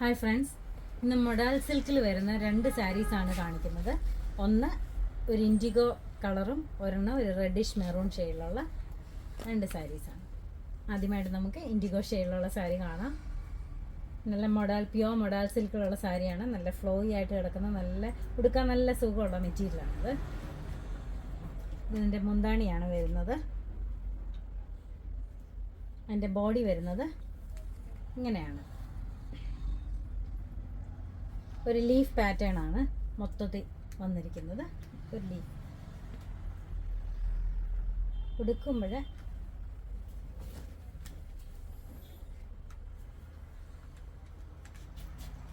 Hi friends, ഇന്ന് modal സിൽക്കിൽ വരുന്ന രണ്ട് സാരീസാണ് കാണിക്കുന്നത്. ഒന്ന് ഒരു ഇൻഡിഗോ കളറും ഒരെണ്ണം ഒരു റെഡിഷ് മെറൂൺ ഷെയ്ഡിലുള്ള രണ്ട് സാരീസാണ്. ആദ്യമായിട്ട് നമുക്ക് ഇൻഡിഗോ ഷെയ്ഡിലുള്ള സാരി കാണാം. നല്ല പ്യുവർ മൊഡാൽ സിൽക്കിലുള്ള സാരിയാണ്. നല്ല ഫ്ലോയി ആയിട്ട് കിടക്കുന്ന, നല്ല ഉടുക്കാൻ നല്ല സുഖമുള്ള മെറ്റീരിയലാണിത്. ഇതിൻ്റെ മുന്താണിയാണ് വരുന്നത്. അതിൻ്റെ ബോഡി വരുന്നത് ഇങ്ങനെയാണ്. ഒരു ലീഫ് പാറ്റേൺ ആണ് മൊത്തത്തിൽ വന്നിരിക്കുന്നത്. ഒരു ലീഫ് ഉടുക്കുമ്പോൾ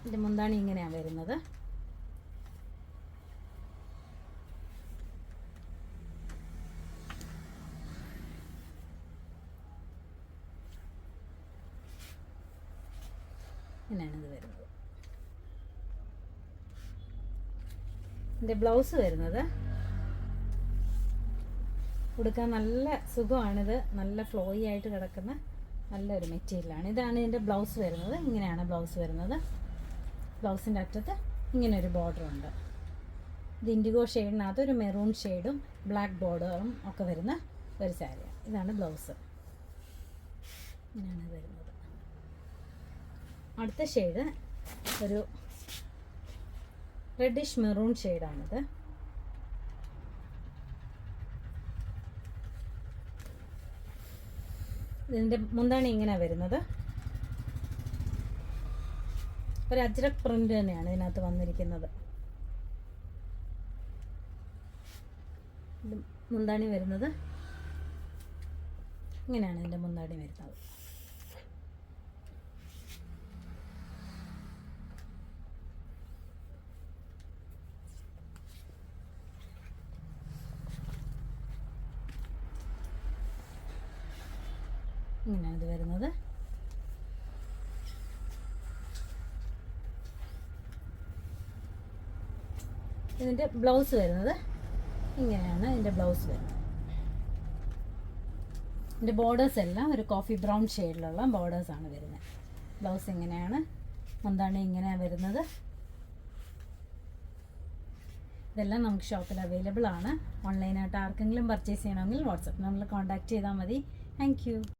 ഇതിൻ്റെ മുന്താണി ഇങ്ങനെയാണ് വരുന്നത്. ഇങ്ങനെയാണ് ഇത് വരുന്നത്. ഇതിൻ്റെ ബ്ലൗസ് വരുന്നത് ഉടുക്കാൻ നല്ല സുഖമാണിത്. നല്ല ഫ്ലോയി ആയിട്ട് കിടക്കുന്ന നല്ലൊരു മെറ്റീരിയലാണ്. ഇതാണ് ഇതിൻ്റെ ബ്ലൗസ് വരുന്നത്. ഇങ്ങനെയാണ് ബ്ലൗസ് വരുന്നത്. ബ്ലൗസിൻ്റെ അറ്റത്ത് ഇങ്ങനെ ഒരു ബോർഡർ ഉണ്ട്. ഇത് ഇൻഡിഗോ ഷെയ്ഡിനകത്ത് ഒരു മെറൂൺ ഷെയ്ഡും ബ്ലാക്ക് ബോർഡറും ഒക്കെ വരുന്ന ഒരു സാരിയാണ്. ഇതാണ് ബ്ലൗസ്. ഇങ്ങനെയാണ് വരുന്നത്. അടുത്ത ഷെയ്ഡ് ഒരു റെഡിഷ് മെറൂൺ ഷെയ്ഡാണിത്. ഇതിൻ്റെ മുന്താണി ഇങ്ങനെ വരുന്നത്. ഒരു അജ്രക് പ്രിന്റ് തന്നെയാണ് ഇതിനകത്ത് വന്നിരിക്കുന്നത്. മുന്താണി വരുന്നത് ഇങ്ങനെയാണ്. ഇതിൻ്റെ മുന്താണി വരുന്നത്. ഇങ്ങനെയാണ് ഇത് വരുന്നത്. ഇതിൻ്റെ ബ്ലൗസ് വരുന്നത് ഇങ്ങനെയാണ്. ഇതിൻ്റെ ബ്ലൗസ് വരുന്നത്. ഇതിൻ്റെ ബോർഡേഴ്സ് എല്ലാം ഒരു കോഫി ബ്രൗൺ ഷെയ്ഡിലുള്ള ബോർഡേഴ്സാണ് വരുന്നത്. ബ്ലൗസ് ഇങ്ങനെയാണ്. മുന്താണി ഇങ്ങനെയാണ് വരുന്നത്. ഇതെല്ലാം നമുക്ക് ഷോപ്പിൽ അവൈലബിൾ ആണ്. ഓൺലൈനായിട്ട് ആർക്കെങ്കിലും പർച്ചേസ് ചെയ്യണമെങ്കിൽ വാട്സപ്പ് നമ്പറിൽ കോൺടാക്റ്റ് ചെയ്താൽ മതി. Thank you.